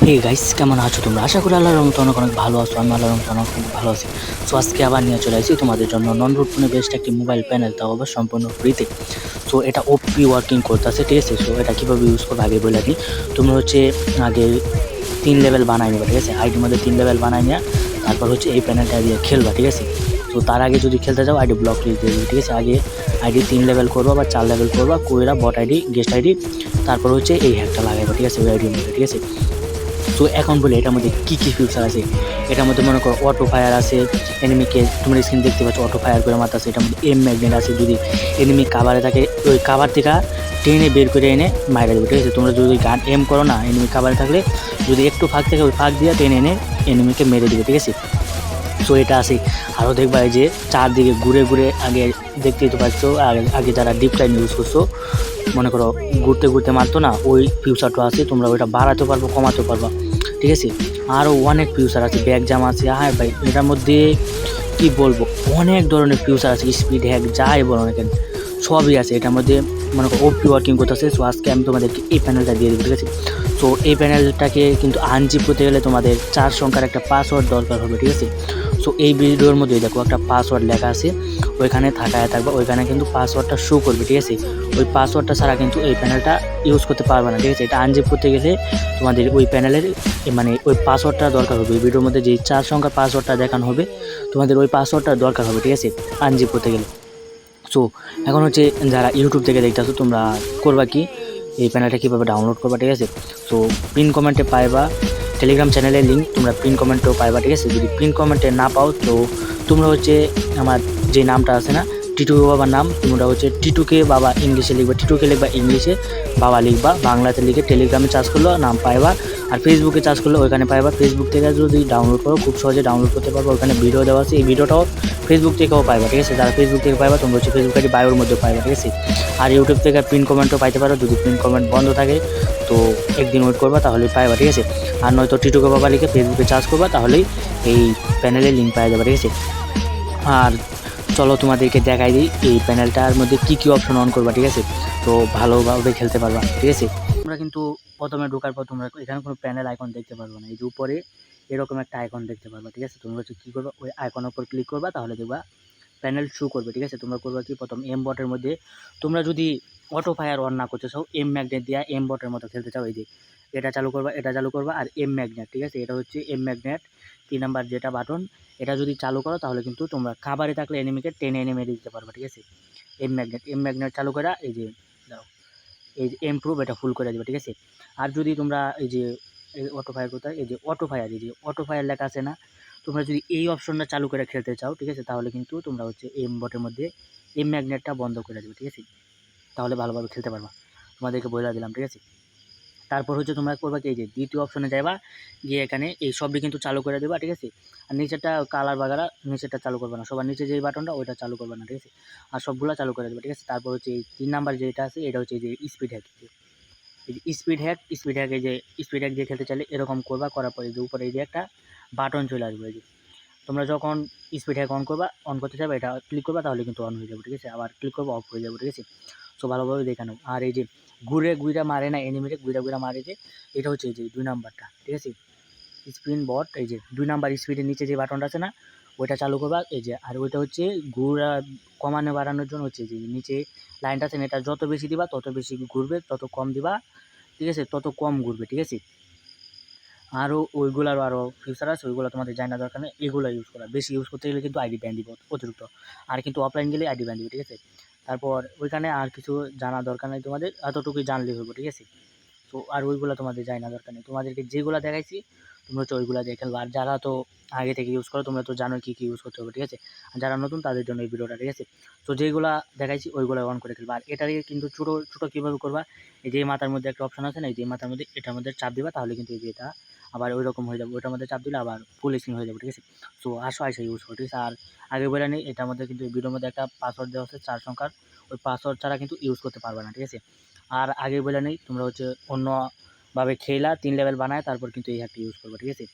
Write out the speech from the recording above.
Hey guys, কেমন আছো তোমরা? আশা করি আল্লাহর রহমতে অনেক অনেক ভালো আছো। আমি আল্লাহর রহমতে অনেক অনেক ভালো আছি। সো আজকে আবার নিয়ে চলে আসি তোমাদের জন্য নন রুট ফোনে বেস্ট একটি মোবাইল প্যানেল, তাও আবার সম্পূর্ণ ফ্রিতে। সো এটা ওপি ওয়ার্কিং করতেছে, ঠিক আছে? সো এটা কীভাবে ইউজ করবে আগে বলে দিই। তোমরা হচ্ছে আগে 3 লেভেল বানাই নেবা, ঠিক আছে? আইডির মধ্যে 3 লেভেল বানাই নেওয়া, তারপর হচ্ছে এই প্যানেলটা দিয়ে খেলবা, ঠিক আছে? তো তার আগে যদি খেলতে যাও আইডি ব্লক লিস্ট দিয়ে দিবে, ঠিক আছে? আগে আইডি 3 লেভেল করবা বা 4 লেভেল করবা, কইরা বট আইডি, গেস্ট আইডি, তারপর হচ্ছে এই হ্যাকটা লাগাইবা, ঠিক আছে? ওই আইডির মধ্যে, ঠিক আছে? তো এখন বলি এটার মধ্যে কী কী ফিচার আছে। এটার মধ্যে মনে করো অটো ফায়ার আছে, এনিমিকে তোমরা স্ক্রিন দেখতে পাচ্ছ অটো ফায়ার করে মারতেছে। এটার মধ্যে এম ম্যাগনেট আছে, যদি এনিমি কাভারে থাকে ওই কাভার থেকে টেনে বের করে এনে মারা দেবে, ঠিক আছে? তোমরা যদি গান এম করো না, এনিমি কাভারে থাকলে যদি একটু ফাঁক থেকে ওই ফাঁক দিয়ে টেনে এনে এনিমিকে মেরে দেবে, ঠিক আছে? সো এটা আছে। আরও দেখবা এই যে চারদিকে ঘুরে ঘুরে আগে দেখতেই তো পাচ্ছ, আগে যারা ডিপ লাইন ইউজ করছো মনে করো ঘুরতে ঘুরতে মারতো না, ওই ফিউচারটা আছে, তোমরা ওইটা বাড়াতে পারবো কমাতে পারবা, ঠিক আছে? আরও অনেক ফিউচার আছে, ব্যাক জাম আছে। হ্যাঁ ভাই, এটার মধ্যে কি বলবো, অনেক ধরনের ফিউচার আছে, স্পিড হ্যাক যাই বলো না কেন সবই আছে এটার মধ্যে। মনে করো ওপি ওয়ার্কিং করতেছে। সো আজকে আমি তোমাদেরকে এই প্যানেলটা দিয়ে দেবো, ঠিক আছে? সো এই প্যানেলটাকে কিন্তু আনজিপ করতে গেলে তোমাদের 4 সংখ্যার একটা পাসওয়ার্ড দরকার হবে, ঠিক আছে? সো এই ভিডিওর মধ্যে দেখো একটা পাসওয়ার্ড লেখা আছে, ওইখানে থাকায় থাকবে, ওইখানে কিন্তু পাসওয়ার্ডটা শো করবে, ঠিক আছে? ওই পাসওয়ার্ডটা ছাড়া কিন্তু এই প্যানেলটা ইউজ করতে পারবে না, ঠিক আছে? এটা আনজিপ করতে গেলে তোমাদের ওই প্যানেলের মানে ওই পাসওয়ার্ডটা দরকার হবে। ভিডিওর মধ্যে যে 4 সংখ্যার পাসওয়ার্ডটা দেখানো হবে তোমাদের ওই পাসওয়ার্ডটা দরকার হবে, ঠিক আছে? আনজিপ করতে গেলে। সো এখন হচ্ছে যারা ইউটিউব থেকে দেখতেছো তোমরা করবা কি, এই প্যানেলটা কীভাবে ডাউনলোড করবা, ঠিক আছে? সো পিন কমেন্টে পাইবা টেলিগ্রাম চ্যানেলের লিঙ্ক, তোমরা পিন কমেন্টেও পাইবা, ঠিক আছে? যদি পিন কমেন্টে না পাও তো তোমরা হচ্ছে আমার যে নামটা আছে না, টিটু বাবার নাম, তোমরা হচ্ছে টিটুকে বাবা ইংলিশে লিখবা, টিটুকে লিখবা ইংলিশে, বাবা লিখবা বাংলাতে, লিখে টেলিগ্রামে চার্জ করলো নাম পাইবা। আর ফেসবুকে চার্জ করলে ওইখানে পাইবা। ফেসবুক থেকে যদি ডাউনলোড করো খুব সহজে ডাউনলোড করতে পারবো, ওখানে ভিডিও দেওয়া আছে, এই ভিডিওটাও ফেসবুক থেকেও পাইবা, ঠিক আছে? যারা ফেসবুক থেকে পাইবা তোমরা হচ্ছে ফেসবুক আইডি বায়োর মধ্যে পাইবা, ঠিক আছে? আর ইউটিউব থেকে পিন কমেন্টও পাইতে পারো, যদি পিন কমেন্ট বন্ধ থাকে তো একদিন ওয়েট করবা তাহলে পাইবা, ঠিক আছে? আর নয়তো টিটুকে বাবা লিখে ফেসবুকে চার্জ করবা, তাহলেই এই প্যানেলের লিঙ্ক পাওয়া যাবে, ঠিক আছে? আর চলো তোমাদেরকে দেখাই দিই এই প্যানেলটার মধ্যে কী কী অপশন অন করবা, ঠিক আছে? তো ভালোভাবে খেলতে পারবা, ঠিক আছে? তোমরা কিন্তু প্রথমে ঢোকার পর তোমরা এখানে কোনো প্যানেল আইকন দেখতে পারবো না, এই যে উপরে এরকম একটা আইকন দেখতে পারবা, ঠিক আছে? তোমরা হচ্ছে কী করবা, ওই আইকনের উপর ক্লিক করবা, তাহলে দেখবা প্যানেল শো করবে, ঠিক আছে? তোমরা করবা কি, প্রথম এম বটের মধ্যে তোমরা যদি অটো ফায়ার অন না করতে চাও, এম ম্যাগনেট দিয়ে এম বটের মতো খেলতে চাও, এই যে এটা চালু করবা, এটা চালু করবা। আর এম ম্যাগনেট, ঠিক আছে? এটা হচ্ছে এম ম্যাগনেট 3 নাম্বার যেটা বাটন, এটা যদি চালু করো তাহলে কিন্তু তোমরা খাবারে থাকলে এনিমিকে টেনে এনে মেরে দিতে পারবে, ঠিক আছে? এম ম্যাগনেট চালু করা, এই যে দাও, এই যে এমপ্রুভ এটা ফুল করে দেবে, ঠিক আছে? আর যদি তোমরা এই যে অটো ফায়ার কোথায়, এই যে অটো ফায়ার, এই যে অটো ফায়ার লেখা আছে না, তোমরা যদি এই অপশনটা চালু করে খেলতে চাও, ঠিক আছে? তাহলে কিন্তু তোমরা হচ্ছে এম বটের মধ্যে এম ম্যাগনেটটা বন্ধ করে দেবে, ঠিক আছে? তাহলে ভালোভাবে খেলতে পারবা, তোমাদেরকে বলে দিলাম, ঠিক আছে? তারপর হচ্ছে তোমরা করবা কি, এই যে দ্বিতীয় অপশনে যাইবা, গিয়ে এখানে এই সবই কিন্তু চালু করে দেবা, ঠিক আছে? আর নিচেরটা কালার বাগারা নিচেরটা চালু করবে না, সবার নিচে যেই বাটনটা ওইটা চালু করবে না, ঠিক আছে? আর সবগুলো চালু করে দেবে, ঠিক আছে? তারপর হচ্ছে এই 3 নাম্বার যেটা আছে এটা হচ্ছে এই যে স্পিড হ্যাক, এই যে স্পিড হ্যাক, এই যে স্পিড হ্যাক দিয়ে খেলতে চাইলে এরকম করবা, করার পরে যে উপরে এই যে একটা বাটন চলে আসবে, এই যে তোমরা যখন স্পিড হ্যাক অন করতে চাইবে এটা ক্লিক করবা, তাহলে কিন্তু অন হয়ে যাবে, ঠিক আছে? আবার ক্লিক করবো অফ হয়ে যাবে, ঠিক আছে? সো ভালোভাবে দেখে নাও। আর এই যে ঘুরে ঘুরে মারে না এনিমিকে, ঘুরে ঘুরে মারে, যে এটা হচ্ছে এই যে 2 নাম্বারটা, ঠিক আছে? স্পিন বট, এই যে 2 নাম্বার স্পিডের নিচে যে বাটনটা আছে না, ওইটা চালু করবা, এই যে। আর ওইটা হচ্ছে ঘুরা কমানো বাড়ানোর জন্য হচ্ছে যে নিচে লাইনটা আছে না, এটা যত বেশি দিবা তত বেশি ঘুরবে, তত কম দিবা, ঠিক আছে, তত কম ঘুরবে, ঠিক আছে? আরও ওইগুলারও আরও ফিচার আছে, ওইগুলো তোমাদের জানা দরকার নেই, এগুলো ইউজ করা। বেশি ইউজ করতে গেলে কিন্তু আইডি ব্যান দিব অতিরিক্ত, আর কিন্তু অফলাইন গেলে আইডি ব্যান দিব, ঠিক আছে? তারপর ওইখানে আর কিছু জানা দরকার নেই, তোমাদের এতটুকুই জানলেই হবে, ঠিক আছে? তো আর ওইগুলো তোমাদের জানা দরকার নেই, তোমাদেরকে যেগুলো দেখাইছি তোমরা হচ্ছে ওইগুলো দিয়ে খেলবা। আর যারা তো আগে থেকে ইউজ করো তোমরা তো জানো কী কী ইউজ করতে হবে, ঠিক আছে? আর যারা নতুন তাদের জন্য এই ভিডিওটা, ঠিক আছে? তো যেগুলা দেখাইছি ওইগুলো অন করে খেলবা। আর এটাকে কিন্তু ছোটো ছোটো কীভাবে করবা, এই যে মাথার মধ্যে একটা অপশন আছে না, এই যে মাথার মধ্যে এটার মধ্যে চাপ দিবা, তাহলে কিন্তু এই যে এটা আবার ওই রকম হয়ে যাবে, ওইটার মধ্যে চাপ দিলে আবার ফুল স্ক্রিন হয়ে যাবে, ঠিক আছে? সো আসো আইসা ইউজ করো, ঠিক আছে? আর আগে বলে নিই, এটার মধ্যে কিন্তু এই ভিডিওর মধ্যে একটা পাসওয়ার্ড দেওয়া আছে 4 সংখ্যার, ওই পাসওয়ার্ড ছাড়া কিন্তু ইউজ করতে পারবে না, ঠিক আছে? আর আগে বলে নিই, তোমরা হচ্ছে অন্যভাবে খেলা 3 লেভেল বানায় তারপর কিন্তু এই হ্যাকটা ইউজ করবে, ঠিক আছে?